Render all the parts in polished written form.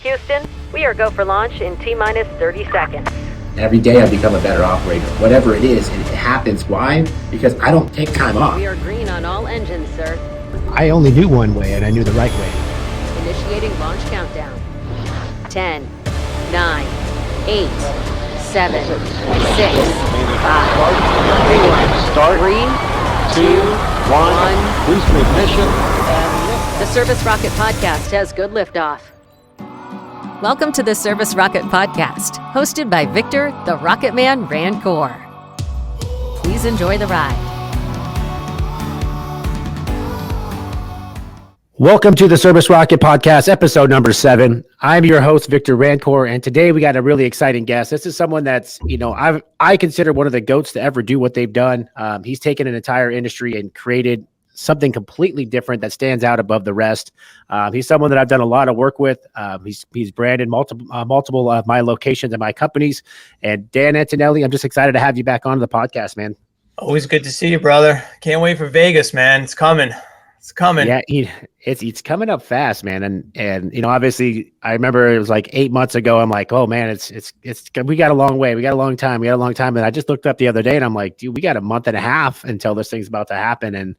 Houston, we are go for launch in T-minus 30 seconds. Every day I become a better operator. Whatever it is, and it happens. Why? Because I don't take time off. We are green on all engines, sir. I only knew one way, and I knew the right way. Initiating launch countdown. 10, 9, 8, 7, 6, 5, 4, 3, 2, 1. Boost ignition. The Service Rocket Podcast has good liftoff. Welcome to the Service Rocket Podcast, hosted by Victor, the Rocket Man Rancour. Please enjoy the ride. Welcome to the Service Rocket Podcast, episode number 7. I'm your host, Victor Rancour, and today we got a really exciting guest. This is someone that's, I consider one of the GOATs to ever do what they've done. He's taken an entire industry and created something completely different that stands out above the rest. He's someone that I've done a lot of work with. He's branded multiple of my locations and my companies. And Dan Antonelli, I'm just excited to have you back on the podcast, man. Always good to see you, brother. Can't wait for Vegas, man. It's coming. It's coming. Yeah, it's coming up fast, man. And obviously, I remember it was like 8 months ago. I'm like, oh man, it's we got a long way. We got a long time. And I just looked up the other day, and I'm like, dude, we got a month and a half until this thing's about to happen. And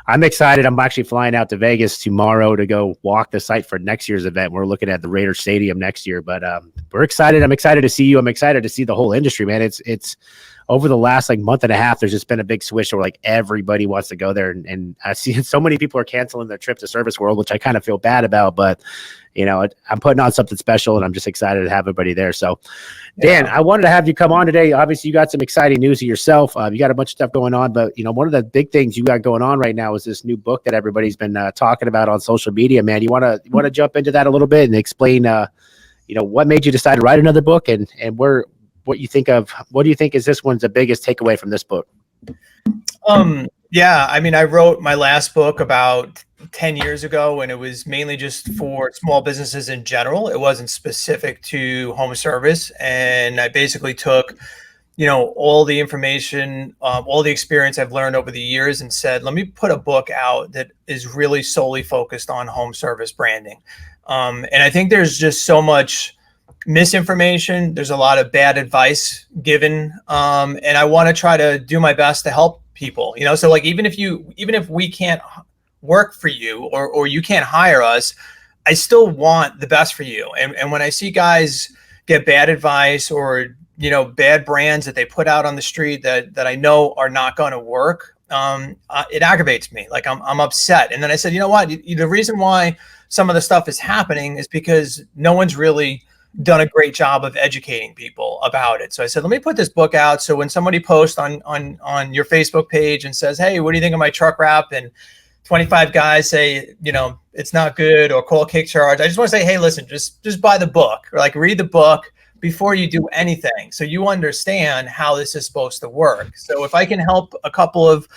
I'm excited. I'm actually flying out to Vegas tomorrow to go walk the site for next year's event. We're looking at the Raiders Stadium next year, but we're excited. I'm excited to see you. I'm excited to see the whole industry, man. It's over the last month and a half, there's just been a big switch where everybody wants to go there. And I see so many people are canceling their trip to Service World, which I kind of feel bad about, but I'm putting on something special and I'm just excited to have everybody there. So Dan, I wanted to have you come on today. Obviously you got some exciting news of yourself. You got a bunch of stuff going on, but one of the big things you got going on right now is this new book that everybody's been talking about on social media, man. You want to jump into that a little bit and explain, what made you decide to write another book and what do you think is this one's the biggest takeaway from this book? I wrote my last book about 10 years ago, and it was mainly just for small businesses in general. It wasn't specific to home service. And I basically took, all the information, all the experience I've learned over the years and said, let me put a book out that is really solely focused on home service branding. And I think there's just so much misinformation. There's a lot of bad advice given. And I want to try to do my best to help people, so even if we can't work for you or you can't hire us, I still want the best for you. And when I see guys get bad advice or, bad brands that they put out on the street that I know are not going to work, it aggravates me. I'm upset. And then I said, you know what, the reason why some of the stuff is happening is because no one's really done a great job of educating people about it. So I said, let me put this book out. So when somebody posts on your Facebook page and says, hey, what do you think of my truck wrap? And 25 guys say, it's not good or call kick charge. I just want to say, hey, listen, just buy the book or read the book before you do anything. So you understand how this is supposed to work. So if I can help a couple of,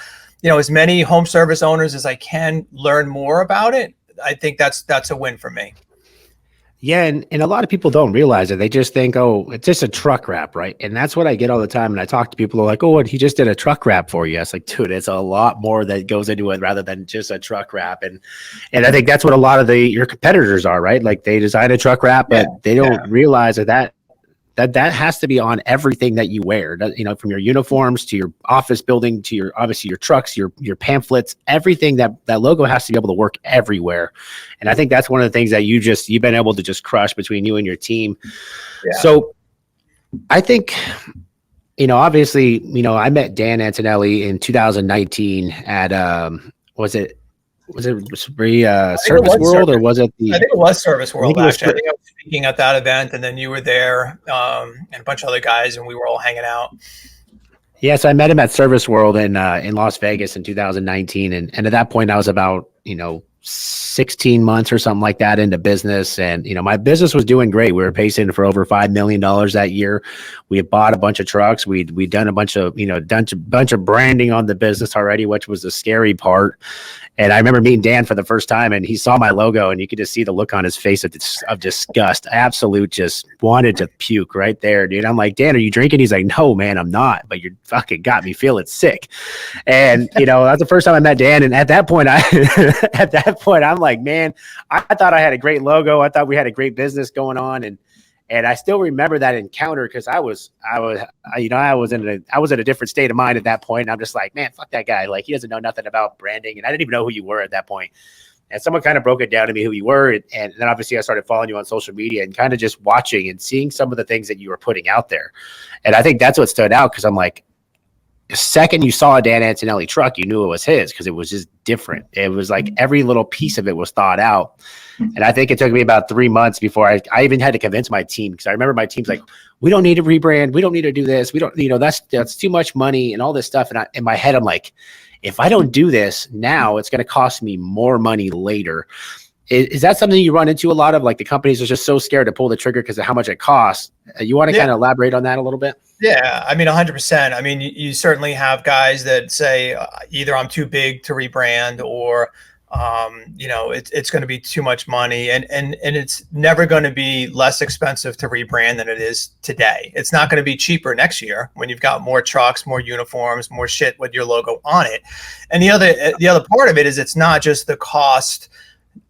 as many home service owners as I can learn more about it, I think that's a win for me. Yeah, and a lot of people don't realize it. They just think, oh, it's just a truck wrap, right? And that's what I get all the time. And I talk to people who are like, oh, he just did a truck wrap for you. I was like, dude, it's a lot more that goes into it rather than just a truck wrap. And I think that's what a lot of your competitors are, right? They design a truck wrap, but they don't realize that has to be on everything that you wear, from your uniforms to your office building to your trucks, your pamphlets, everything that logo has to be able to work everywhere. And I think that's one of the things that you've been able to just crush between you and your team. Yeah. So I think, obviously, I met Dan Antonelli in 2019 at, was it Service World or was it I think it was Service World, actually. I think I was speaking at that event and then you were there and a bunch of other guys and we were all hanging out. Yeah, so I met him at Service World in Las Vegas in 2019. And at that point I was about, 16 months or something like that into business. And, my business was doing great. We were pacing for over $5 million that year. We had bought a bunch of trucks. We'd done a bunch of, bunch of branding on the business already, which was the scary part. And I remember meeting Dan for the first time and he saw my logo and you could just see the look on his face of disgust. Absolute, just wanted to puke right there, dude. I'm like, Dan, are you drinking? He's like, no, man, I'm not, but you fucking got me feeling sick. And, that's the first time I met Dan. And at that point, that point, I'm like, man, I thought I had a great logo. I thought we had a great business going on. And I still remember that encounter because I was in a different state of mind at that point. And I'm just like, man, fuck that guy. Like, he doesn't know nothing about branding. And I didn't even know who you were at that point. And someone kind of broke it down to me who you were. And then obviously I started following you on social media and kind of just watching and seeing some of the things that you were putting out there. And I think that's what stood out, because I'm like, the second you saw a Dan Antonelli truck, you knew it was his, because it was just different. It was like every little piece of it was thought out. And I think it took me about 3 months before I even had to convince my team, because I remember my team's like, we don't need to rebrand. We don't need to do this. We don't, that's too much money and all this stuff. And in my head, I'm like, if I don't do this now, it's going to cost me more money later. Is that something you run into a lot of? Like, the companies are just so scared to pull the trigger because of how much it costs. You want to kind of elaborate on that a little bit? Yeah, I mean, 100%. I mean, you certainly have guys that say either I'm too big to rebrand, or it's going to be too much money, and it's never going to be less expensive to rebrand than it is today. It's not going to be cheaper next year when you've got more trucks, more uniforms, more shit with your logo on it. And the other part of it is, it's not just the cost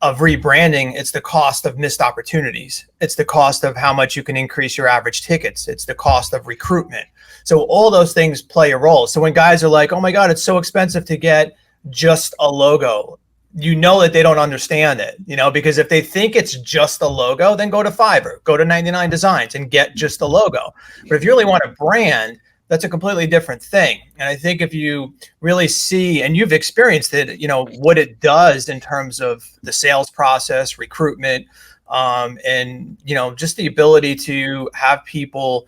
of rebranding, it's the cost of missed opportunities. It's the cost of how much you can increase your average tickets. It's the cost of recruitment. So all those things play a role. So when guys are like, oh my God, it's so expensive to get just a logo, you know that they don't understand it, because if they think it's just a logo, then go to Fiverr, go to 99 Designs and get just a logo. But if you really want a brand, that's a completely different thing. And I think if you really see, and you've experienced it, what it does in terms of the sales process, recruitment, and, just the ability to have people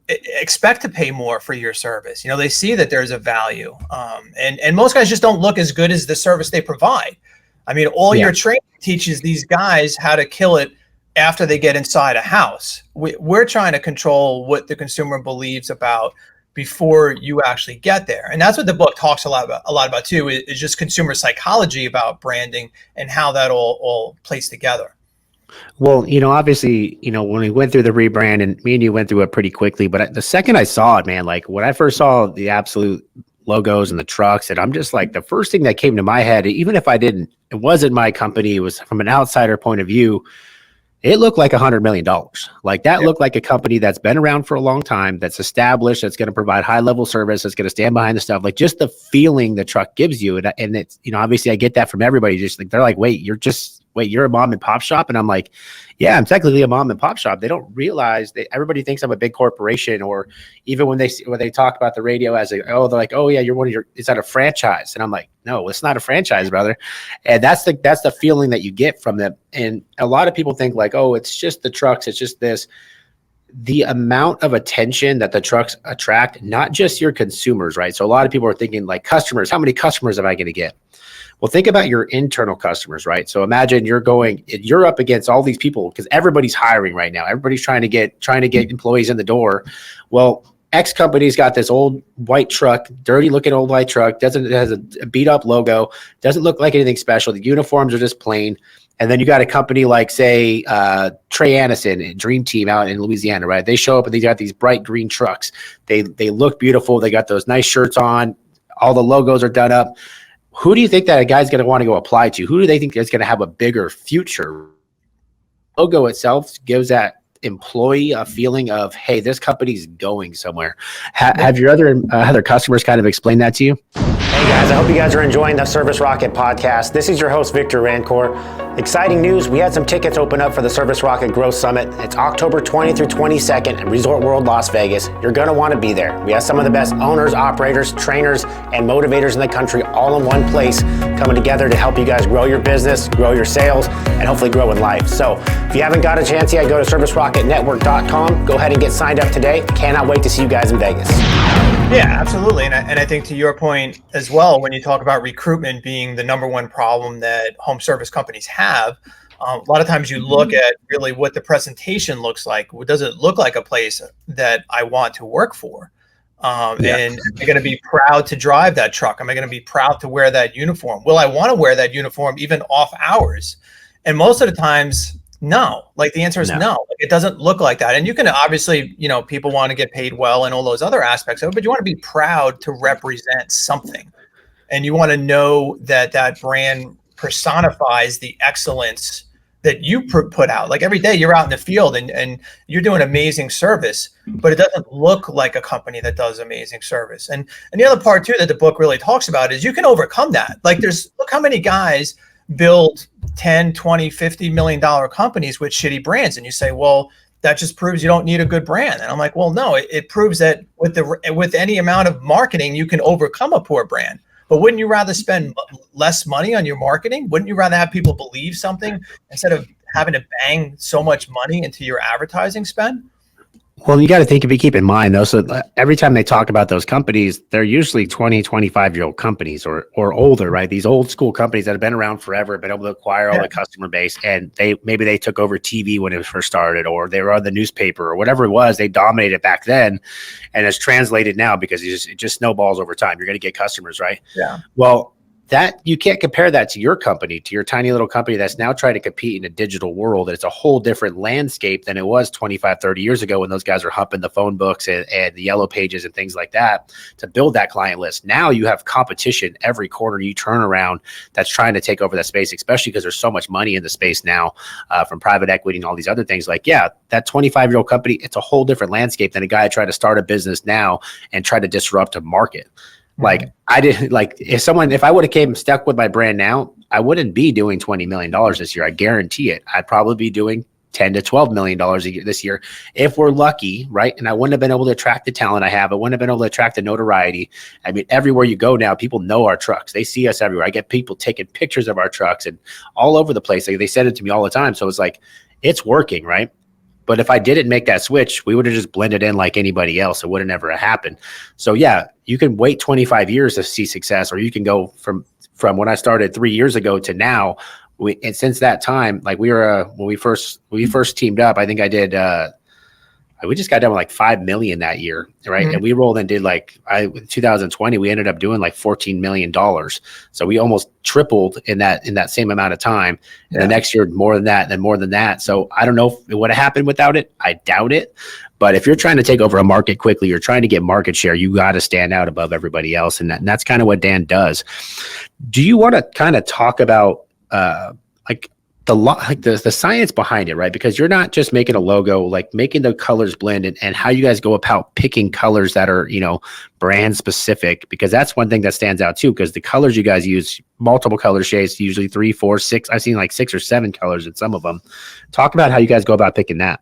expect to pay more for your service. They see that there's a value. And most guys just don't look as good as the service they provide. I mean, all your training teaches these guys how to kill it after they get inside a house. We're trying to control what the consumer believes about before you actually get there. And that's what the book talks a lot about too, is just consumer psychology about branding and how that all plays together. Well, obviously, when we went through the rebrand, and me and you went through it pretty quickly, but the second I saw it, man, like when I first saw the absolute logos and the trucks, and I'm just like, the first thing that came to my head, even if it wasn't my company, it was from an outsider point of view, it looked like $100 million. Like, that looked like a company that's been around for a long time, that's established, that's going to provide high level service, that's going to stand behind the stuff. Like, just the feeling the truck gives you. And it's, obviously I get that from everybody. Just like, they're like, wait, you're a mom and pop shop? And I'm like, yeah, I'm technically a mom and pop shop. They don't realize that everybody thinks I'm a big corporation, or even when they talk about the radio as they're like, oh yeah, is that a franchise? And I'm like, no, it's not a franchise, brother. And that's the feeling that you get from them. And a lot of people think like, oh, it's just the trucks, it's just this. The amount of attention that the trucks attract, not just your consumers, right? So a lot of people are thinking like, customers, how many customers am I going to get? Well, think about your internal customers, right? So imagine you're up against all these people, because everybody's hiring right now. Everybody's trying to get employees in the door. Well, X company's got this old white truck, dirty looking old white truck, it has a beat up logo, doesn't look like anything special. The uniforms are just plain. And then you got a company like, say, Trey Anderson, Dream Team out in Louisiana, right? They show up and they got these bright green trucks. They look beautiful. They got those nice shirts on. All the logos are done up. Who do you think that a guy's going to want to go apply to? Who do they think is going to have a bigger future? Logo itself gives that employee a feeling of, hey, this company's going somewhere. Have your other customers kind of explained that to you? Hey guys, I hope you guys are enjoying the Service Rocket podcast. This is your host, Victor Rancour. Exciting news, we had some tickets open up for the Service Rocket Growth Summit. It's October 20th through 22nd at Resort World Las Vegas. You're going to want to be there. We have some of the best owners, operators, trainers, and motivators in the country all in one place, coming together to help you guys grow your business, grow your sales, and hopefully grow in life. So if you haven't got a chance yet, go to servicerocketnetwork.com. Go ahead and get signed up today. Cannot wait to see you guys in Vegas. Yeah, absolutely. And I think to your point as well, when you talk about recruitment being the number one problem that home service companies have, a lot of times you look at really what the presentation looks like. Does it look like a place that I want to work for? And am I going to be proud to drive that truck? Am I going to be proud to wear that uniform? Will I want to wear that uniform even off hours? And most of the times, no. Like, the answer is no. Like, it doesn't look like that. And you can obviously, people want to get paid well and all those other aspects of it, but you want to be proud to represent something. And you want to know that that brand personifies the excellence that you put out. Like every day you're out in the field and you're doing amazing service, but it doesn't look like a company that does amazing service. And the other part too that the book really talks about is you can overcome that. Like look how many guys build 10, 20, $50 million companies with shitty brands. And you say, well, that just proves you don't need a good brand. And I'm like, well, no, it proves that with any amount of marketing, you can overcome a poor brand. But wouldn't you rather spend less money on your marketing? Wouldn't you rather have people believe something instead of having to bang so much money into your advertising spend? Well, you got to think, if you keep in mind though, so every time they talk about those companies, they're usually 20, 25-year-old companies or older, right? These old school companies that have been around forever, been able to acquire all the customer base, and maybe they took over TV when it first started, or they were on the newspaper or whatever it was. They dominated back then, and it's translated now because it just snowballs over time. You're going to get customers, right? Yeah. Well, that you can't compare that to your company, to your tiny little company that's now trying to compete in a digital world. It's a whole different landscape than it was 25, 30 years ago when those guys were humping the phone books and the yellow pages and things like that to build that client list. Now you have competition every corner you turn around that's trying to take over that space, especially because there's so much money in the space now from private equity and all these other things. Like, yeah, that 25-year-old company, it's a whole different landscape than a guy trying to start a business now and try to disrupt a market. Like I did, like if I would have came stuck with my brand now, I wouldn't be doing $20 million this year. I guarantee it. I'd probably be doing $10 to $12 million a year this year if we're lucky, right? And I wouldn't have been able to attract the talent I have. I wouldn't have been able to attract the notoriety. I mean, everywhere you go now, people know our trucks. They see us everywhere. I get people taking pictures of our trucks and all over the place. Like, they send it to me all the time. So it's like, it's working, right? But if I didn't make that switch, we would have just blended in like anybody else. It would have never happened. So yeah, you can wait 25 years to see success, or you can go from when I started 3 years ago to now. And since that time, like we were when we first teamed up, I think I did. We just got done with like 5 million that year, right? Mm-hmm. And we rolled and did 2020, we ended up doing like $14 million. So we almost tripled in that same amount of time. And the next year, more than that, and then more than that. So I don't know if it would have happened without it. I doubt it. But if you're trying to take over a market quickly, you're trying to get market share, you got to stand out above everybody else. And that's kind of what Dan does. Do you want to kind of talk about the science behind it, right? Because you're not just making a logo, like making the colors blend, and how you guys go about picking colors that are, brand specific, because that's one thing that stands out too, because the colors you guys use, multiple color shades, usually 3, 4, 6. I've seen like 6 or 7 colors in some of them. Talk about how you guys go about picking that.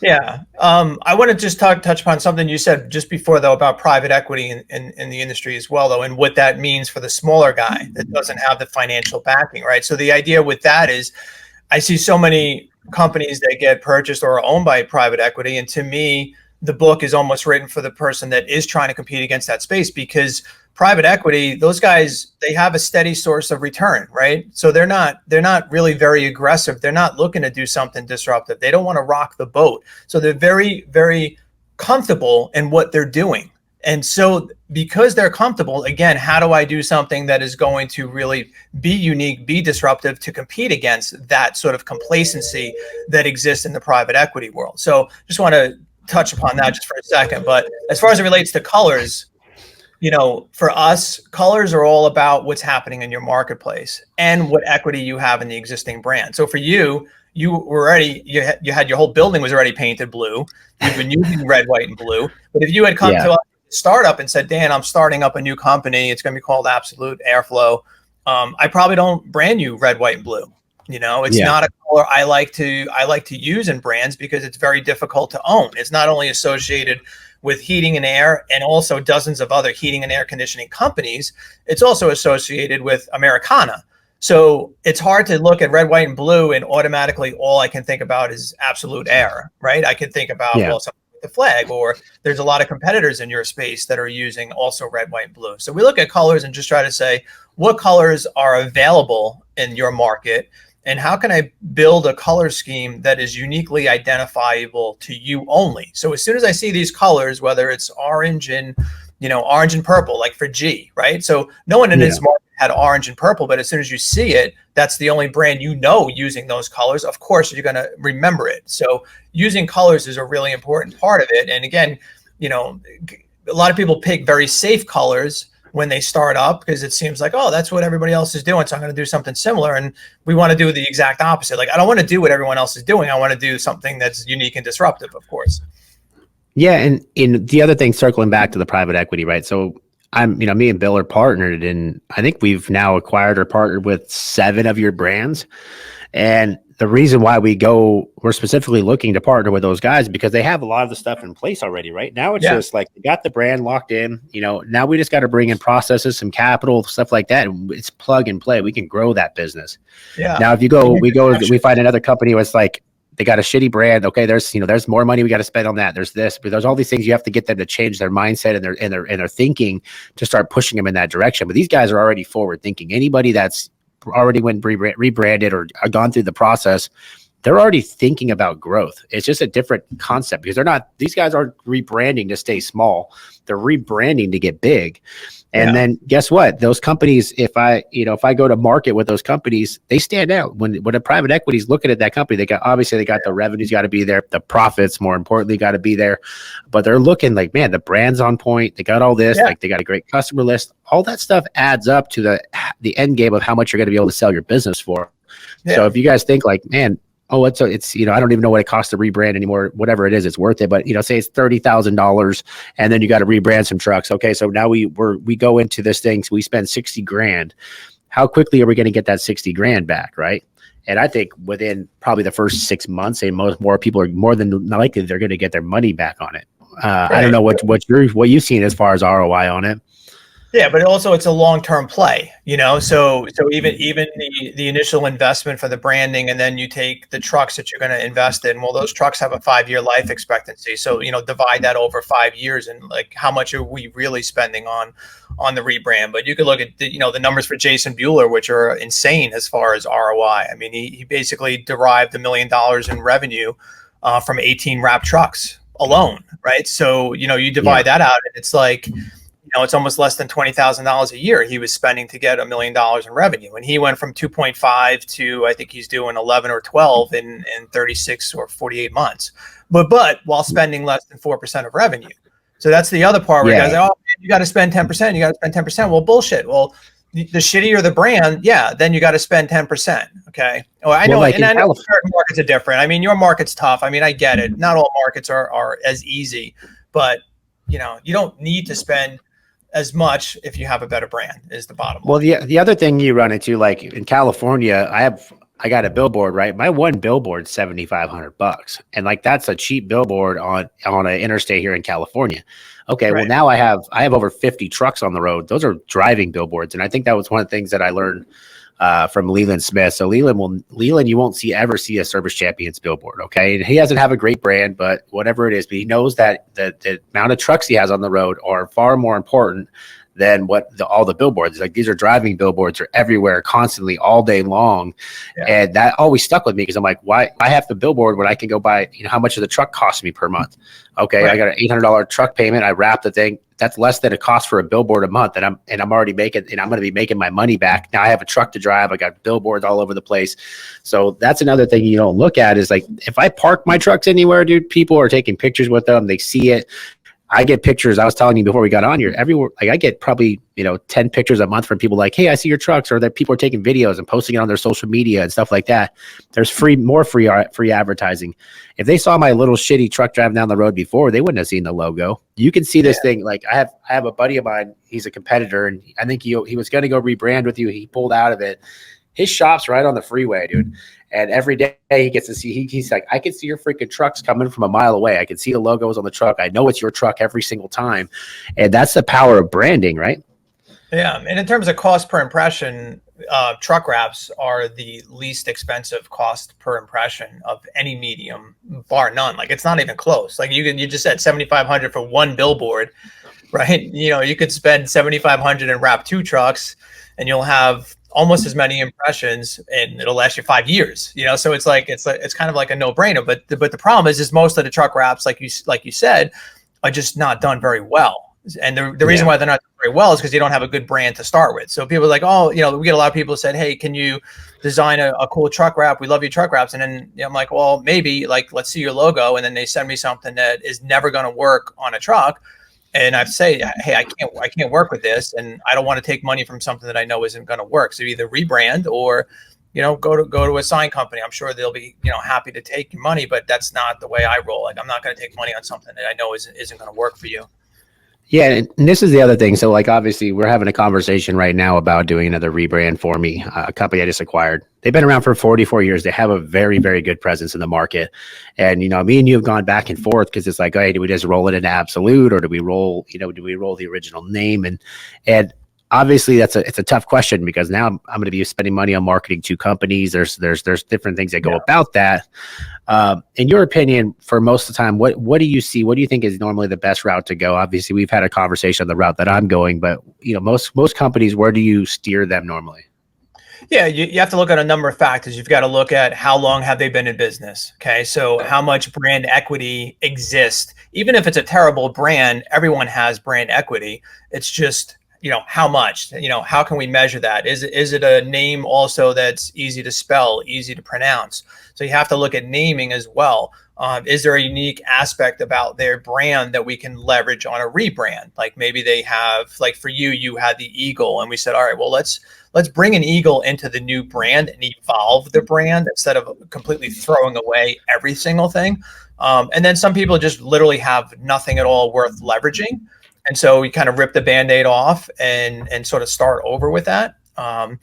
Yeah. I want to just touch upon something you said just before, though, about private equity in the industry as well, though, and what that means for the smaller guy that doesn't have the financial backing, right? So the idea with that is I see so many companies that get purchased or are owned by private equity. And to me, the book is almost written for the person that is trying to compete against that space, because private equity, those guys, they have a steady source of return, right? So they're not really very aggressive. They're not looking to do something disruptive. They don't want to rock the boat. So they're very, very comfortable in what they're doing. And so because they're comfortable, again, how do I do something that is going to really be unique, be disruptive, to compete against that sort of complacency that exists in the private equity world? So just want to touch upon that just for a second. But as far as it relates to colors, for us, colors are all about what's happening in your marketplace and what equity you have in the existing brand. So for you, you had your whole building was already painted blue. You've been using red, white, and blue. But if you had come to a startup and said, Dan, I'm starting up a new company, it's going to be called Absolute Airflow, I probably don't brand you red, white, and blue. It's not a color I like to use in brands because it's very difficult to own. It's not only associated with heating and air and also dozens of other heating and air conditioning companies, it's also associated with Americana. So it's hard to look at red, white, and blue and automatically all I can think about is Absolute Air, right? I can think about something like the flag, or there's a lot of competitors in your space that are using also red, white, and blue. So we look at colors and just try to say, what colors are available in your market? And how can I build a color scheme that is uniquely identifiable to you only? So as soon as I see these colors, whether it's orange and purple, like for G, right? So no one in this market had orange and purple, but as soon as you see it, that's the only brand using those colors. Of course, you're going to remember it. So using colors is a really important part of it. And again, a lot of people pick very safe colors when they start up, because it seems like, oh, that's what everybody else is doing, so I'm going to do something similar. And we want to do the exact opposite. Like, I don't want to do what everyone else is doing. I want to do something that's unique and disruptive, of course. Yeah, and in the other thing, circling back to the private equity, right? So me and Bill are partnered, and I think we've now acquired or partnered with 7 of your brands. And the reason why we're specifically looking to partner with those guys because they have a lot of the stuff in place already, right? Now it's just like they got the brand locked in, now we just got to bring in processes, some capital, stuff like that. And it's plug and play. We can grow that business. Yeah. Now, if we find another company where it's like, they got a shitty brand. Okay. There's more money we got to spend on that. There's this, but there's all these things you have to get them to change their mindset and their thinking to start pushing them in that direction. But these guys are already forward thinking. Anybody that's already went rebranded or gone through the process, they're already thinking about growth. It's just a different concept because these guys aren't rebranding to stay small. They're rebranding to get big. And then guess what? Those companies, if I go to market with those companies, they stand out. When a private equity is looking at that company, they got the revenues got to be there. The profits, more importantly, got to be there. But they're looking like, man, the brand's on point. They got all this, like they got a great customer list. All that stuff adds up to the end game of how much you're going to be able to sell your business for. Yeah. So if you guys think like, man, it's I don't even know what it costs to rebrand anymore. Whatever it is, it's worth it. But say it's $30,000, and then you got to rebrand some trucks. Okay, so now we go into this thing. So we spend $60,000. How quickly are we going to get that $60,000 back, right? And I think within probably the first 6 months, more people are more than likely they're going to get their money back on it. Right. I don't know what you've seen as far as ROI on it. Yeah, but also it's a long-term play, so even the initial investment for the branding, and then you take the trucks that you're going to invest in. Well, those trucks have a 5-year life expectancy. So, divide that over 5 years and like how much are we really spending on the rebrand? But you could look at the numbers for Jason Bueller, which are insane as far as ROI. I mean, he basically derived $1 million in revenue from 18 wrapped trucks alone, right? So, you divide that out and it's like, it's almost less than $20,000 a year he was spending to get $1 million in revenue. And he went from 2.5 to, I think he's doing 11 or 12 in 36 or 48 months, but while spending less than 4% of revenue. So that's the other part where you guys are, you got to spend 10%. You got to spend 10%. Well, bullshit. Well, the shittier the brand, then you got to spend 10%. Okay. Oh, I know. And I know certain markets are different. I mean, your market's tough. I mean, I get it. Not all markets are as easy, but you don't need to spend as much if you have a better brand is the bottom line. Well, the other thing you run into, like in California, I got a billboard, right? My one billboard's $7,500, and like that's a cheap billboard on an interstate here in California. Okay, right. Well now I have over 50 trucks on the road. Those are driving billboards, and I think that was one of the things that I learned from Leland Smith. So Leland, you won't ever see a Service Champions billboard. Okay. And he doesn't have a great brand, but whatever it is, but he knows that the amount of trucks he has on the road are far more important than all the billboards. Like these are driving billboards are everywhere constantly all day long. Yeah. And that always stuck with me because I'm like, why I have the billboard when I can go buy, how much of the truck costs me per month. Okay. Right. I got an $800 truck payment. I wrap the thing. That's less than it costs for a billboard a month. And I'm already making, and I'm going to be making my money back. Now I have a truck to drive. I got billboards all over the place. So that's another thing you don't look at is like, if I park my trucks anywhere, dude, people are taking pictures with them. They see it. I get pictures. I was telling you before we got on here, everywhere. Like I get probably, 10 pictures a month from people like, hey, I see your trucks, or that people are taking videos and posting it on their social media and stuff like that. There's more free advertising. If they saw my little shitty truck driving down the road before, they wouldn't have seen the logo. You can see this thing. Like I have a buddy of mine. He's a competitor, and I think he was going to go rebrand with you. He pulled out of it. His shop's right on the freeway, dude. And every day he gets to see, he's like, I can see your freaking trucks coming from a mile away. I can see the logos on the truck. I know it's your truck every single time. And that's the power of branding, right? Yeah. And in terms of cost per impression, truck wraps are the least expensive cost per impression of any medium, bar none. Like it's not even close. Like you just said $7,500 for one billboard, right? You could spend $7,500 and wrap 2 trucks and you'll have almost as many impressions and it'll last you 5 years, so it's kind of like a no-brainer. But the problem is most of the truck wraps, like you said, are just not done very well. And the reason why they're not done very well is because you don't have a good brand to start with. So people are like, oh, we get a lot of people who said, hey, can you design a cool truck wrap? We love your truck wraps. And then I'm like, well, maybe, like, let's see your logo. And then they send me something that is never going to work on a truck. and I'd say, hey, I can't work with this, and I don't want to take money from something that I know isn't going to work. So either rebrand or, go to a sign company. I'm sure they'll be, happy to take your money, but that's not the way I roll. Like, I'm not going to take money on something that I know isn't going to work for you. Yeah, and this is the other thing. So, like, obviously, we're having a conversation right now about doing another rebrand for me, a company I just acquired. They've been around for 44 years. They have a very, very good presence in the market. And, me and you have gone back and forth because it's like, hey, do we just roll it into Absolute, or do we roll the original name? And obviously, it's a tough question, because now I'm going to be spending money on marketing two companies. There's different things that go about that. In your opinion, for most of the time, what do you see? What do you think is normally the best route to go? Obviously, we've had a conversation on the route that I'm going, but most companies, where do you steer them normally? Yeah, you have to look at a number of factors. You've got to look at how long have they been in business. Okay, so how much brand equity exists. Even if it's a terrible brand, everyone has brand equity. It's just, how much, how can we measure that? Is it a name also that's easy to spell, easy to pronounce? So you have to look at naming as well. Is there a unique aspect about their brand that we can leverage on a rebrand? Like, maybe they have, like, for you had the eagle, and we said, all right, well, let's bring an eagle into the new brand and evolve the brand instead of completely throwing away every single thing. And then some people just literally have nothing at all worth leveraging. And so we kind of rip the Band-Aid off and sort of start over with that. And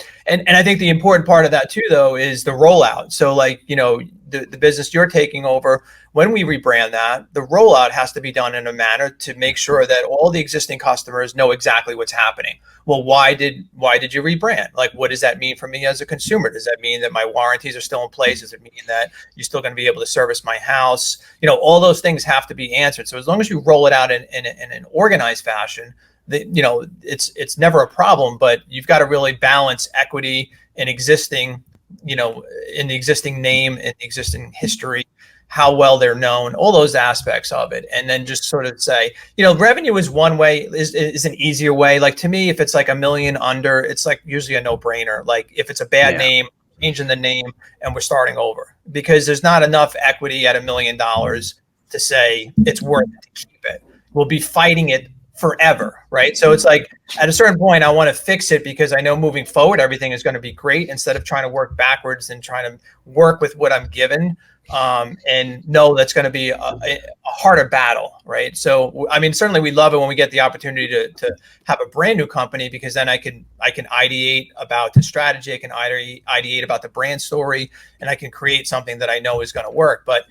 I think the important part of that too, though, is the rollout. So, like, the business you're taking over, when we rebrand that, the rollout has to be done in a manner to make sure that all the existing customers know exactly what's happening. Well, why did you rebrand? Like, what does that mean for me as a consumer? Does that mean that my warranties are still in place? Does it mean that you're still going to be able to service my house? All those things have to be answered. So as long as you roll it out in an organized fashion, it's never a problem, but you've got to really balance equity in existing, in the existing name and the existing history, how well they're known, all those aspects of it. And then just sort of say, revenue is one way, is an easier way. Like, to me, if it's like $1 million under, it's like usually a no-brainer. Like, if it's a bad name, changing the name and we're starting over, because there's not enough equity at $1 million to say it's worth it to keep it. We'll be fighting it forever, right? So it's like, at a certain point, I want to fix it because I know moving forward, everything is going to be great, instead of trying to work backwards and trying to work with what I'm given. And know that's going to be a harder battle, right? So, I mean, certainly we love it when we get the opportunity to have a brand new company, because then I can ideate about the strategy, I can ideate about the brand story, and I can create something that I know is going to work. But,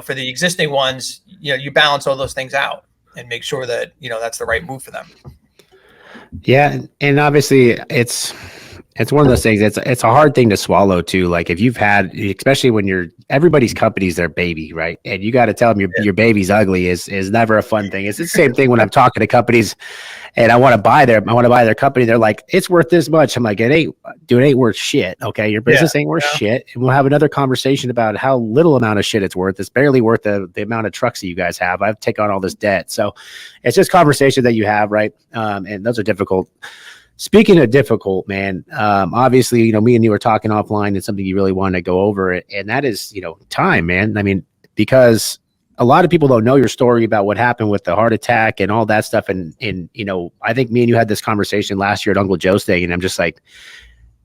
for the existing ones, you balance all those things out and make sure that, that's the right move for them. Yeah. And obviously it's one of those things. It's a hard thing to swallow too. Like, if you've had, especially when everybody's company's their baby, right? And you got to tell them your baby's ugly is never a fun thing. It's the same thing when I'm talking to companies and I want to buy their company. They're like, it's worth this much. I'm like, it ain't worth shit. Okay. Your business ain't worth shit. And we'll have another conversation about how little amount of shit it's worth. It's barely worth the amount of trucks that you guys have. I've taken on all this debt. So it's just conversation that you have. Right. And those are difficult. Speaking of difficult, man, obviously, me and you were talking offline, and something you really wanted to go over it. And that is, time, man. I mean, because a lot of people don't know your story about what happened with the heart attack and all that stuff. And I think me and you had this conversation last year at Uncle Joe's thing. And I'm just like,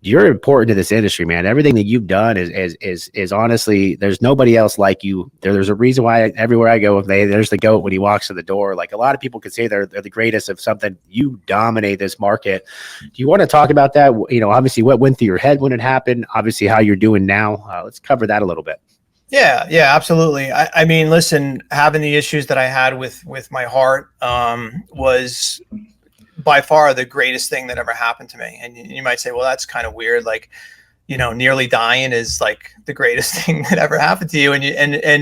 you're important to this industry, man. Everything that you've done is honestly, there's nobody else like you. There's a reason why everywhere I go, there's the GOAT when he walks to the door. Like, a lot of people could say they're the greatest of something. You dominate this market. Do you want to talk about that? Obviously what went through your head when it happened, obviously how you're doing now. Let's cover that a little bit. Yeah, absolutely. I mean, listen, having the issues that I had with my heart was by far the greatest thing that ever happened to me. And you might say, well, that's kind of weird. Like, nearly dying is like the greatest thing that ever happened to you. And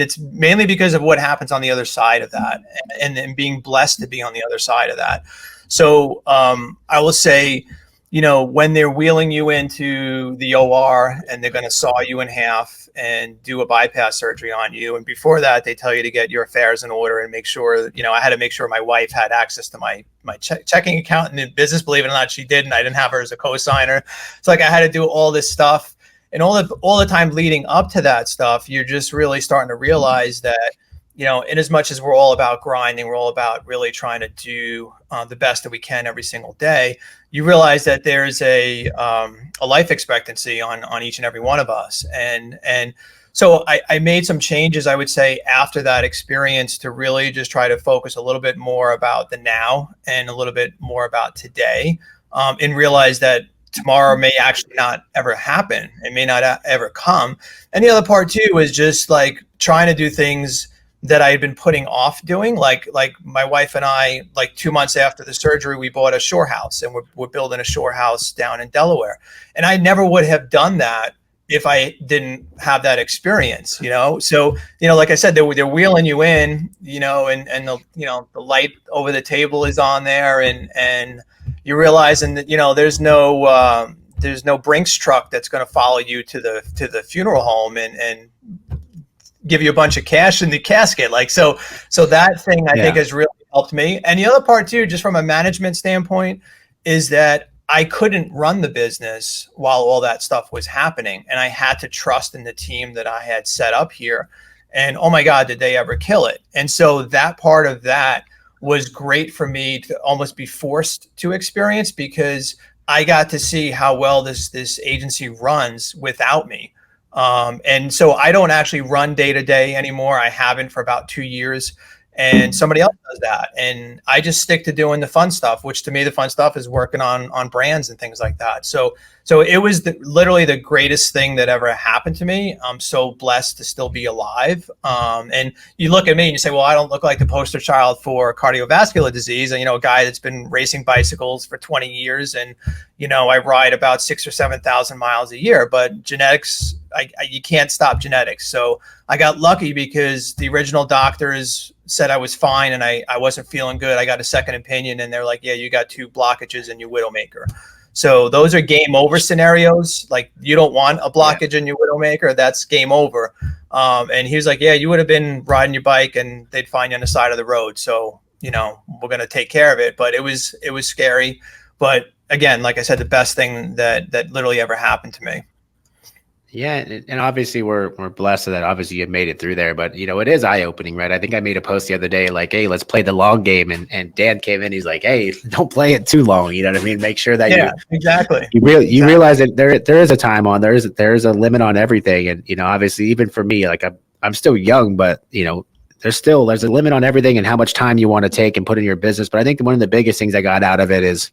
it's mainly because of what happens on the other side of that, and being blessed to be on the other side of that. So I will say, when they're wheeling you into the OR and they're going to saw you in half and do a bypass surgery on you, and before that, they tell you to get your affairs in order and make sure, I had to make sure my wife had access to my checking account in the business. Believe it or not, she did, and I didn't have her as a co-signer. It's like I had to do all this stuff, and all the time leading up to that stuff, you're just really starting to realize that in as much as we're all about grinding, we're all about really trying to do the best that we can every single day. You realize that there's a life expectancy on each and every one of us, and so I made some changes, I would say, after that experience to really just try to focus a little bit more about the now and a little bit more about today, and realize that tomorrow may actually not ever happen. It may not ever come. And the other part too is just like trying to do things that I had been putting off doing. Like my wife and I, like 2 months after the surgery, we bought a shore house, and we're building a shore house down in Delaware. And I never would have done that if I didn't have that experience, So, like I said, they're wheeling you in, and the light over the table is on there, and you're realizing that, there's no Brinks truck that's going to follow you to the funeral home and give you a bunch of cash in the casket. So that thing I think has really helped me. And the other part too, just from a management standpoint, is that I couldn't run the business while all that stuff was happening. And I had to trust in the team that I had set up here. And oh my God, did they ever kill it? And so that part of that was great for me to almost be forced to experience, because I got to see how well this agency runs without me. And so I don't actually run day to day anymore. I haven't for about 2 years. And somebody else does that. And I just stick to doing the fun stuff, which to me, the fun stuff is working on brands and things like that. So it was literally the greatest thing that ever happened to me. I'm so blessed to still be alive. And you look at me and you say, well, I don't look like the poster child for cardiovascular disease. And, a guy that's been racing bicycles for 20 years. And, I ride about 6,000 or 7,000 miles a year, but genetics, you can't stop genetics. So I got lucky because the original doctors said I was fine and I wasn't feeling good. I got a second opinion and they're like, yeah, you got 2 blockages in your widowmaker. So those are game over scenarios. Like, you don't want a blockage in your widowmaker, that's game over. And he was like, yeah, you would have been riding your bike and they'd find you on the side of the road. So, we're going to take care of it. But it was scary. But again, like I said, the best thing that literally ever happened to me. Yeah, and obviously we're blessed that obviously you made it through there, but it is eye-opening, right? I think I made a post the other day like, hey, let's play the long game, and Dan came in, he's like, hey, don't play it too long, you know what I mean? Make sure that you realize that there is a time on, there is a limit on everything, and obviously even for me, like I'm still young, but there's a limit on everything and how much time you want to take and put in your business. But I think one of the biggest things I got out of it is,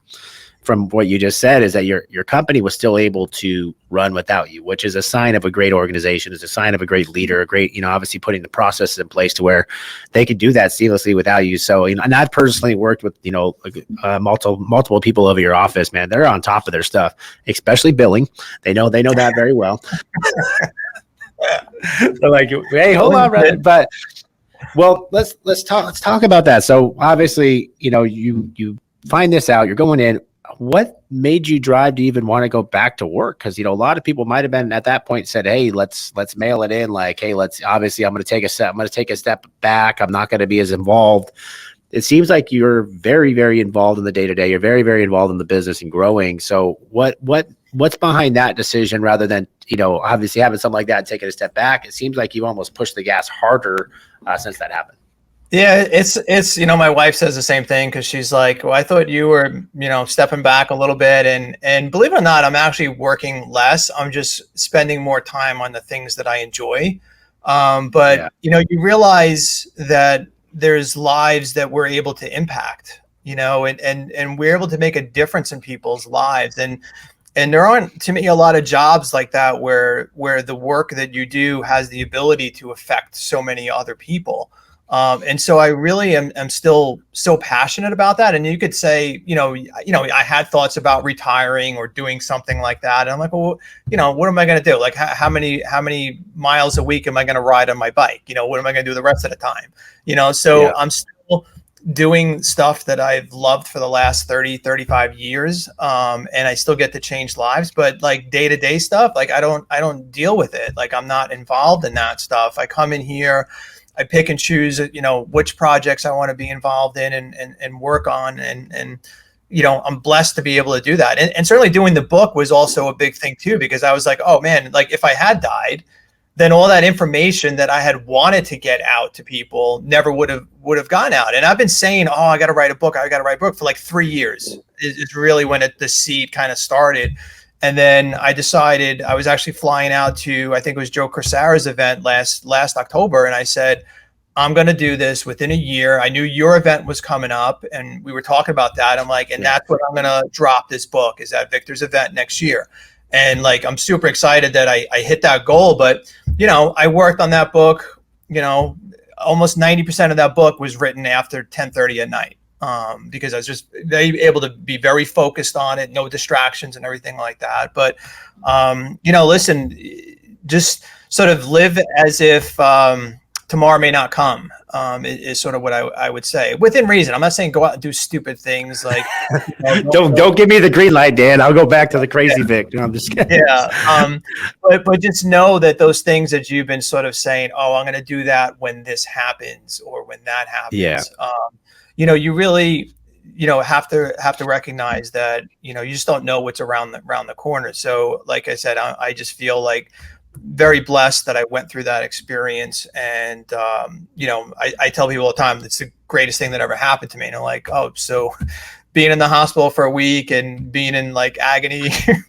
from what you just said, is that your company was still able to run without you, which is a sign of a great organization, is a sign of a great leader, a great, obviously putting the processes in place to where they could do that seamlessly without you. So, and I've personally worked with, multiple people over your office, man. They're on top of their stuff, especially billing. They know that very well. They're like, hey, hold on, brother. But well, let's talk about that. So obviously, you find this out, you're going in. What made you drive to even want to go back to work? Because a lot of people might have been at that point said, hey, let's mail it in. Like, hey, I'm going to take a step back. I'm not going to be as involved. It seems like you're very, very involved in the day-to-day. You're very, very involved in the business and growing. So what's behind that decision, rather than, obviously having something like that and taking a step back? It seems like you almost pushed the gas harder since that happened. Yeah, it's my wife says the same thing, because she's like, well, I thought you were, stepping back a little bit. And believe it or not, I'm actually working less. I'm just spending more time on the things that I enjoy. You realize that there's lives that we're able to impact, and we're able to make a difference in people's lives. And there aren't, to me, a lot of jobs like that where the work that you do has the ability to affect so many other people. And so I really am still so passionate about that. And you could say, I had thoughts about retiring or doing something like that. And I'm like, well, what am I going to do? Like, how many miles a week am I going to ride on my bike? What am I going to do the rest of the time? I'm still doing stuff that I've loved for the last 30, 35 years. And I still get to change lives, but like day-to-day stuff, like I don't deal with it. Like, I'm not involved in that stuff. I come in here, I pick and choose, which projects I want to be involved in and work on. And I'm blessed to be able to do that. And certainly doing the book was also a big thing too, because I was like, oh man, like if I had died, then all that information that I had wanted to get out to people never would have gone out. And I've been saying, oh, I got to write a book for like 3 years. Is really when the seed kind of started. And then I decided, I was actually flying out to, I think it was Joe Corsara's event last October. And I said, I'm going to do this within a year. I knew your event was coming up and we were talking about that. I'm like, and that's what I'm going to drop this book, is at Victor's event next year. And like, I'm super excited that I hit that goal. But, I worked on that book, almost 90% of that book was written after 10:30 at night, because I was just able to be very focused on it, no distractions and everything like that. But, listen, just sort of live as if tomorrow may not come, is sort of what I would say, within reason. I'm not saying go out and do stupid things like don't give me the green light, Dan. I'll go back to the crazy Vic. No, I'm just kidding. Yeah. But just know that those things that you've been sort of saying, oh, I'm going to do that when this happens or when that happens. Yeah. You really, have to recognize that, you just don't know what's around the corner. So like I said, I just feel like very blessed that I went through that experience. And, I tell people all the time, it's the greatest thing that ever happened to me. And they're like, oh, so being in the hospital for a week and being in like agony,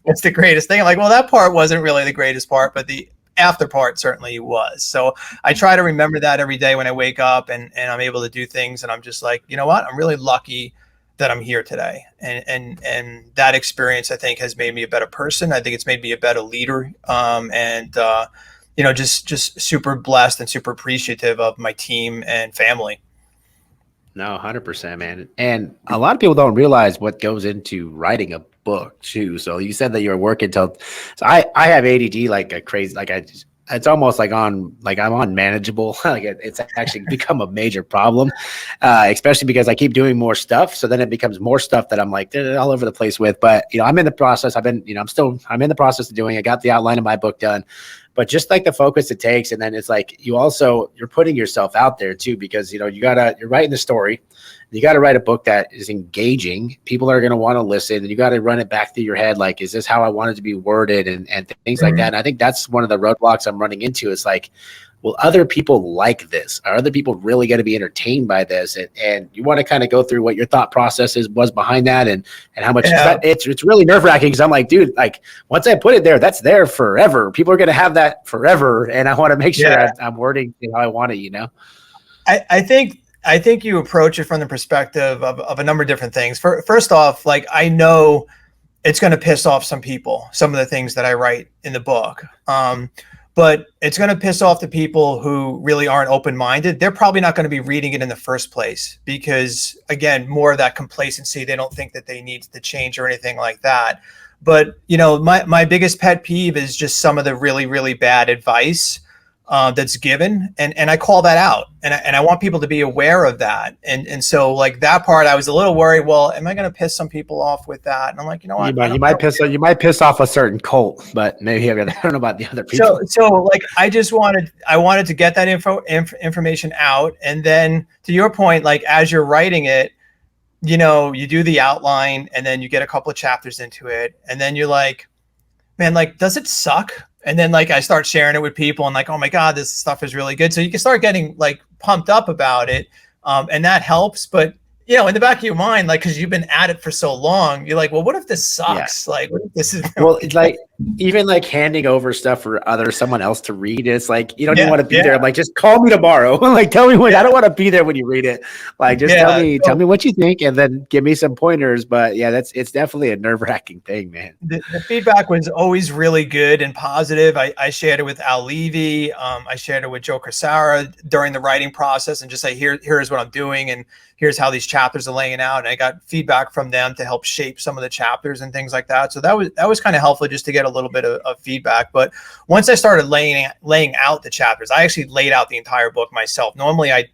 it's the greatest thing. I'm like, well, that part wasn't really the greatest part, but the after part certainly was. So I try to remember that every day when I wake up and I'm able to do things. And I'm just like, you know what? I'm really lucky that I'm here today. And that experience, I think, has made me a better person. I think it's made me a better leader. Just super blessed and super appreciative of my team and family. No, 100%, man. And a lot of people don't realize what goes into writing a book too. So you said that you were working so I have ADD like a crazy, it's almost like I'm unmanageable. Like it's actually become a major problem, especially because I keep doing more stuff. So then it becomes more stuff that I'm like all over the place with. But I'm in the process. I'm in the process of doing. I got the outline of my book done, but just like the focus it takes, and then it's like you're putting yourself out there too, because you're writing the story. You got to write a book that is engaging. People are going to want to listen, and you got to run it back through your head. Like, is this how I want it to be worded and things like that? And I think that's one of the roadblocks I'm running into. It's like, will other people like this? Are other people really going to be entertained by this? And you want to kind of go through what your thought process was behind that and how much it's really nerve wracking, because I'm like, dude, like once I put it there, that's there forever. People are going to have that forever. And I want to make sure I'm wording how I want it, I think you approach it from the perspective of a number of different things. First off, like I know it's going to piss off some people, some of the things that I write in the book. But it's going to piss off the people who really aren't open-minded. They're probably not going to be reading it in the first place because, again, more of that complacency. They don't think that they need to change or anything like that. But, my biggest pet peeve is just some of the really, really bad advice that's given. And I call that out. And I want people to be aware of that. And so like that part, I was a little worried, well, am I going to piss some people off with that? And I'm like, you know what? You might piss off a certain cult, but maybe I don't know about the other people. So like, I wanted to get that information out. And then to your point, like as you're writing it, you do the outline and then you get a couple of chapters into it. And then you're like, man, like, does it suck? And then like I start sharing it with people and like, oh my God, this stuff is really good. So you can start getting like pumped up about it. And that helps. But in the back of your mind, like, cause you've been at it for so long, you're like, well, what if this sucks? Yeah. Like, what if this is it's like, even like handing over stuff for someone else to read. It's like, you don't even want to be there. I'm like, just call me tomorrow. Like, tell me when. I don't want to be there when you read it. Like, just tell me what you think and then give me some pointers. But yeah, it's definitely a nerve-wracking thing, man. The feedback was always really good and positive. I shared it with Al Levy. I shared it with Joe Corsara during the writing process and just say, here's what I'm doing and here's how these chapters are laying out. And I got feedback from them to help shape some of the chapters and things like that. So that was kind of helpful just to get a little bit of feedback. But once I started laying out the chapters, I actually laid out the entire book myself. Normally I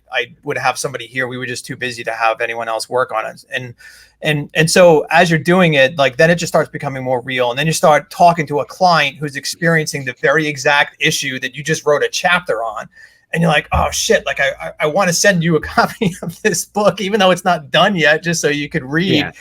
would have somebody here. We were just too busy to have anyone else work on it. And so as you're doing it, like then it just starts becoming more real. And then you start talking to a client who's experiencing the very exact issue that you just wrote a chapter on. And you're like, oh shit, like I want to send you a copy of this book, even though it's not done yet, just so you could read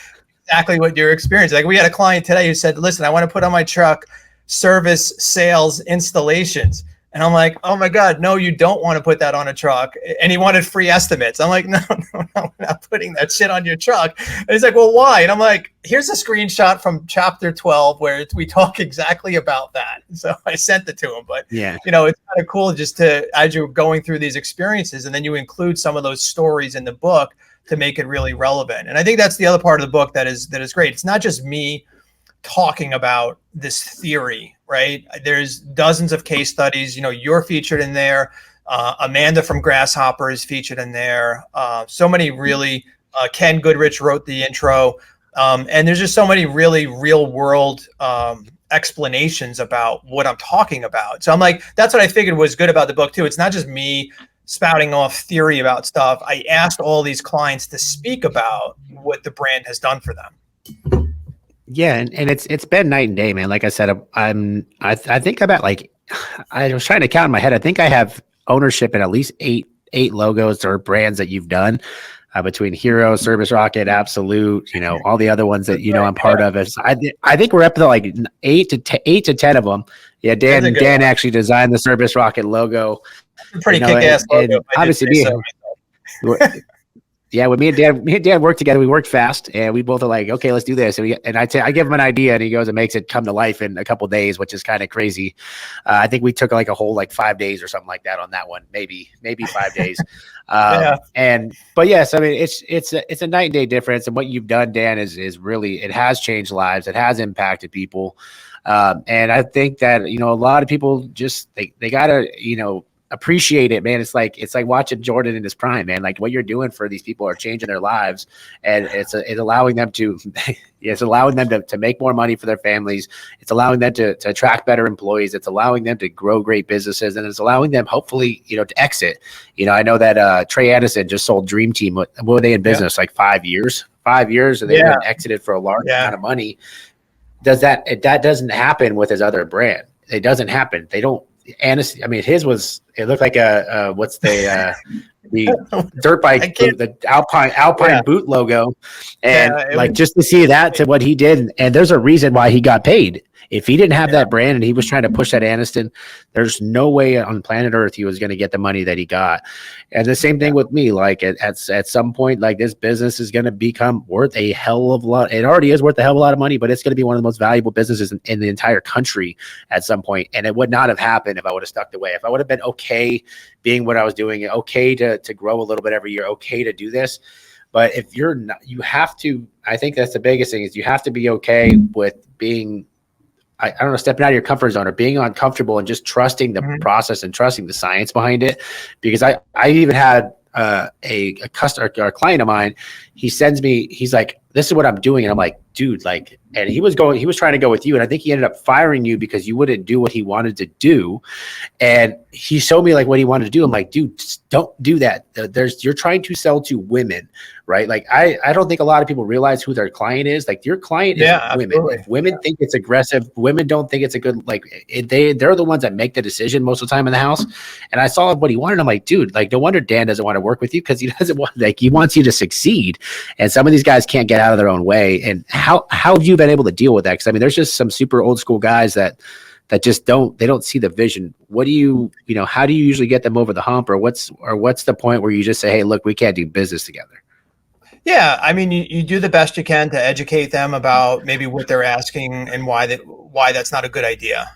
exactly what you're experiencing. Like we had a client today who said, listen, I want to put on my truck service, sales, installations. And I'm like, oh my God, no, you don't want to put that on a truck. And he wanted free estimates. I'm like, no, we're not putting that shit on your truck. And he's like, well, why? And I'm like, here's a screenshot from chapter 12 where we talk exactly about that. So I sent it to him. But, it's kind of cool just to, as you're going through these experiences, and then you include some of those stories in the book to make it really relevant. And I think that's the other part of the book that is great. It's not just me talking about this theory, right? There's dozens of case studies. You're featured in there. Amanda from Grasshopper is featured in there. So many really, Ken Goodrich wrote the intro. And there's just so many really real world explanations about what I'm talking about. So I'm like, that's what I figured was good about the book too. It's not just me spouting off theory about stuff. I asked all these clients to speak about what the brand has done for them. Yeah, and it's been night and day, man. Like I said, I think about, like, I was trying to count in my head. I think I have ownership in at least eight logos or brands that you've done, between Hero, Service Rocket, Absolute, all the other ones that I'm part of. I think we're up to like 8 to 10 of them. Yeah, Dan actually designed the Service Rocket logo. Pretty kick-ass logo. And obviously, yeah, when me and Dan worked together, we worked fast, and we both are like, okay, let's do this. And I give him an idea, and he goes and makes it come to life in a couple of days, which is kind of crazy. I think we took like a whole 5 days or something like that on that one, maybe 5 days. But yes, I mean, it's a night and day difference. And what you've done, Dan, is really, it has changed lives. It has impacted people. And I think that, a lot of people just, they gotta, appreciate it, man. It's like watching Jordan in his prime, man. Like, what you're doing for these people are changing their lives, and it's allowing them to to make more money for their families. It's allowing them to attract better employees. It's allowing them to grow great businesses, and it's allowing them, hopefully, to exit. I know that Trey Anderson just sold Dream Team. What were they in business? Like 5 years, and they exited for a large amount of money. That doesn't happen with his other brand. It doesn't happen. They don't. I mean, his was, it looked like the dirt bike boot, the Alpine boot logo, and just to see that to what he did, and there's a reason why he got paid. If he didn't have that brand and he was trying to push that Aniston, there's no way on planet Earth he was going to get the money that he got. And the same thing with me. Like at some point, like, this business is going to become worth a hell of a lot. It already is worth a hell of a lot of money, but it's going to be one of the most valuable businesses in the entire country at some point. And it would not have happened if I would have stuck away. If I would have been okay being what I was doing, okay to grow a little bit every year, okay to do this. But if you're not, you have to, I think that's the biggest thing, is you have to be okay with being, I don't know, stepping out of your comfort zone or being uncomfortable and just trusting the process and trusting the science behind it. Because I even had a customer, or a client of mine, he sends me, he's like, this is what I'm doing. And I'm like, dude, like, and he was trying to go with you. And I think he ended up firing you because you wouldn't do what he wanted to do. And he showed me like what he wanted to do. I'm like, dude, just don't do that. You're trying to sell to women, right? Like, I don't think a lot of people realize who their client is. Like, your client is women. Absolutely. If women think it's aggressive, women don't think it's a good, like, they're the ones that make the decision most of the time in the house. And I saw what he wanted. I'm like, dude, like, no wonder Dan doesn't want to work with you, because he doesn't want, like, he wants you to succeed. And some of these guys can't get out of their own way. And how have you been able to deal with that? Because I mean, there's just some super old school guys that just don't see the vision. What do you how do you usually get them over the hump, or what's the point where you just say, hey, look, we can't do business together? Yeah, I mean, you do the best you can to educate them about maybe what they're asking and why that's not a good idea.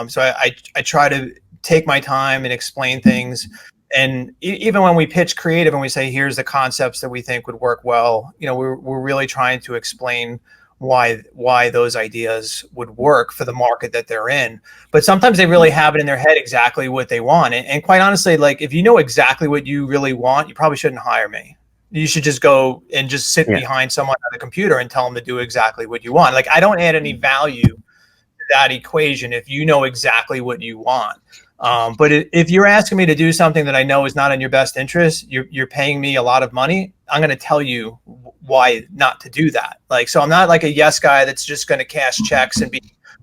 So I try to take my time and explain things. And even when we pitch creative and we say, here's the concepts that we think would work well, we're really trying to explain why those ideas would work for the market that they're in. But sometimes they really have it in their head exactly what they want. And quite honestly, like, if you know exactly what you really want, you probably shouldn't hire me. You should just go and just sit behind someone at a computer and tell them to do exactly what you want. Like, I don't add any value to that equation if you know exactly what you want. But if you're asking me to do something that I know is not in your best interest, you're paying me a lot of money, I'm going to tell you why not to do that. Like, so I'm not like a yes guy that's just going to cash checks and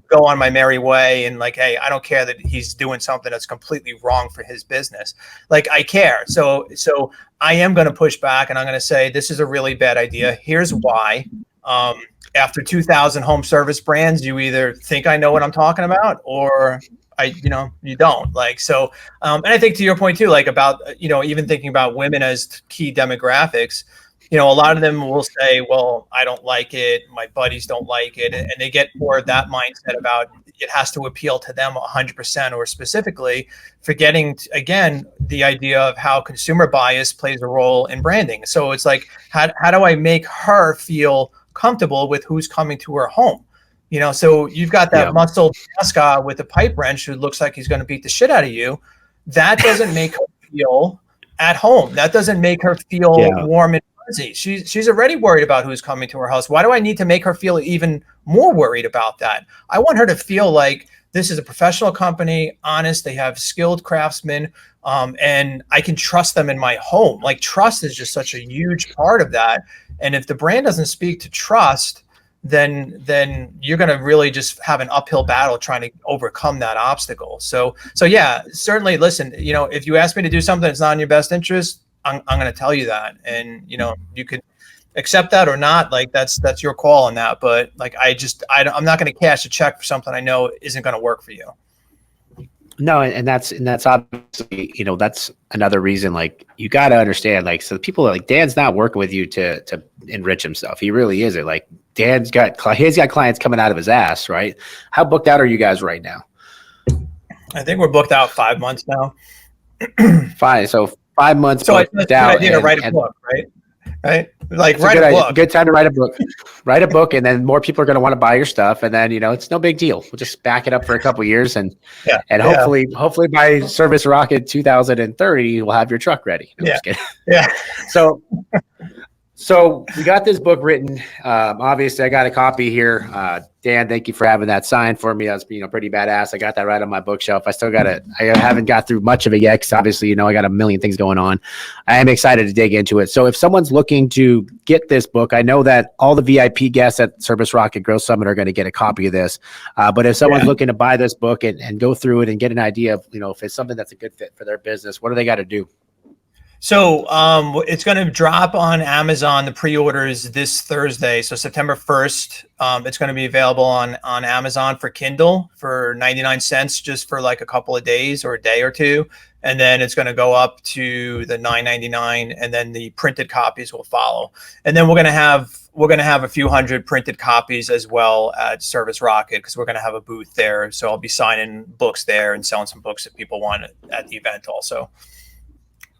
go on my merry way. And like, hey, I don't care that he's doing something that's completely wrong for his business. Like, I care. So I am going to push back, and I'm going to say, this is a really bad idea. Here's why. After 2,000 home service brands, you either think I know what I'm talking about, or you don't like, so, and I think to your point too, like about, even thinking about women as key demographics, a lot of them will say, well, I don't like it, my buddies don't like it, and they get more of that mindset about it has to appeal to them 100%, or specifically forgetting, again, the idea of how consumer bias plays a role in branding. So it's like, how do I make her feel comfortable with who's coming to her home? So you've got that muscle mascot with a pipe wrench who looks like he's going to beat the shit out of you. That doesn't make her feel at home. That doesn't make her feel warm and fuzzy. She's already worried about who's coming to her house. Why do I need to make her feel even more worried about that? I want her to feel like this is a professional company, honest. They have skilled craftsmen, and I can trust them in my home. Like, trust is just such a huge part of that. And if the brand doesn't speak to trust, then you're going to really just have an uphill battle trying to overcome that obstacle. So yeah, certainly, listen, if you ask me to do something that's not in your best interest, I'm going to tell you that. And, you could accept that or not, like that's your call on that. But like, I'm not going to cash a check for something I know isn't going to work for you. No, and that's obviously, that's another reason, like, you got to understand, like, so people are like, Dan's not working with you to enrich himself. He really isn't. Like, he's got clients coming out of his ass, right? How booked out are you guys right now? I think we're booked out 5 months now. 5 months. So it's a good idea to write a book, right? Right? Like, write a book. Good time to write a book. Write a book, and then more people are going to want to buy your stuff, and then it's no big deal. We'll just back it up for a couple of years, and hopefully by Service Rocket 2030, we'll have your truck ready. No, just kidding. Yeah. So we got this book written. Obviously, I got a copy here. Dan, thank you for having that signed for me. That's pretty badass. I got that right on my bookshelf. I still got it. I haven't got through much of it yet because obviously, I got a million things going on. I am excited to dig into it. So if someone's looking to get this book, I know that all the VIP guests at Service Rocket Growth Summit are going to get a copy of this. But if someone's looking to buy this book and go through it and get an idea of, if it's something that's a good fit for their business, what do they got to do? So it's going to drop on Amazon. The pre-orders this Thursday, so September 1st. It's going to be available on Amazon for Kindle for 99 cents, just for like a couple of days or a day or two, and then it's going to go up to the $9.99, and then the printed copies will follow. And then we're going to have a few hundred printed copies as well at Service Rocket, because we're going to have a booth there. So I'll be signing books there and selling some books that people want at the event also.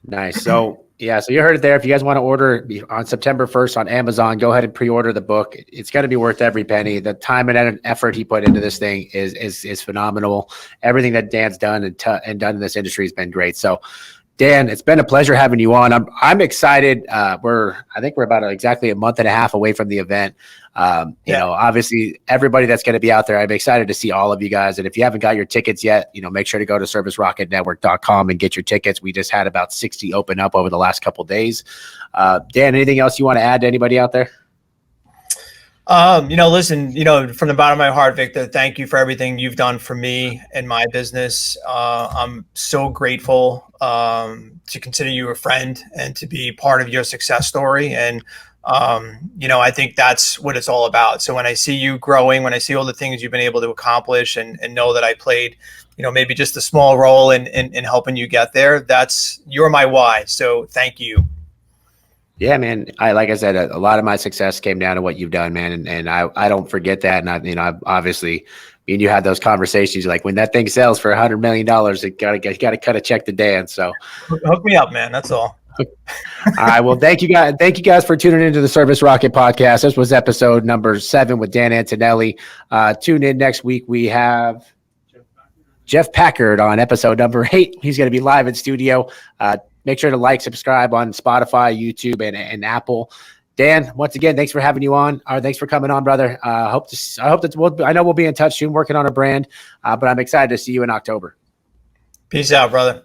Nice. So you heard it there. If you guys want to order on September 1st on Amazon, go ahead and pre-order the book. It's going to be worth every penny. The time and effort he put into this thing is phenomenal. Everything that Dan's done and done in this industry has been great. So, Dan, it's been a pleasure having you on. I'm excited. I think we're about exactly a month and a half away from the event. Obviously everybody that's going to be out there, I'm excited to see all of you guys. And if you haven't got your tickets yet, make sure to go to servicerocketnetwork.com and get your tickets. We just had about 60 open up over the last couple of days. Dan, anything else you want to add to anybody out there? Listen, from the bottom of my heart, Victor, thank you for everything you've done for me and my business. I'm so grateful to consider you a friend and to be part of your success story. And, I think that's what it's all about. So when I see you growing, when I see all the things you've been able to accomplish and know that I played, maybe just a small role in helping you get there, you're my why. So thank you. Yeah, man. Like I said, a lot of my success came down to what you've done, man. And I don't forget that. And I obviously, me and you had those conversations, like when that thing sells for $100 million, it gotta cut a check to Dan. So hook me up, man. That's all. All right. Well, thank you guys. Thank you guys for tuning into the Service Rocket podcast. This was episode number 7 with Dan Antonelli. Tune in next week. We have Jeff Packard on episode number 8. He's going to be live in studio. Make sure to like, subscribe on Spotify, YouTube, and Apple. Dan, once again, thanks for having you on. Thanks for coming on, brother. I know we'll be in touch soon, working on a brand, but I'm excited to see you in October. Peace out, brother.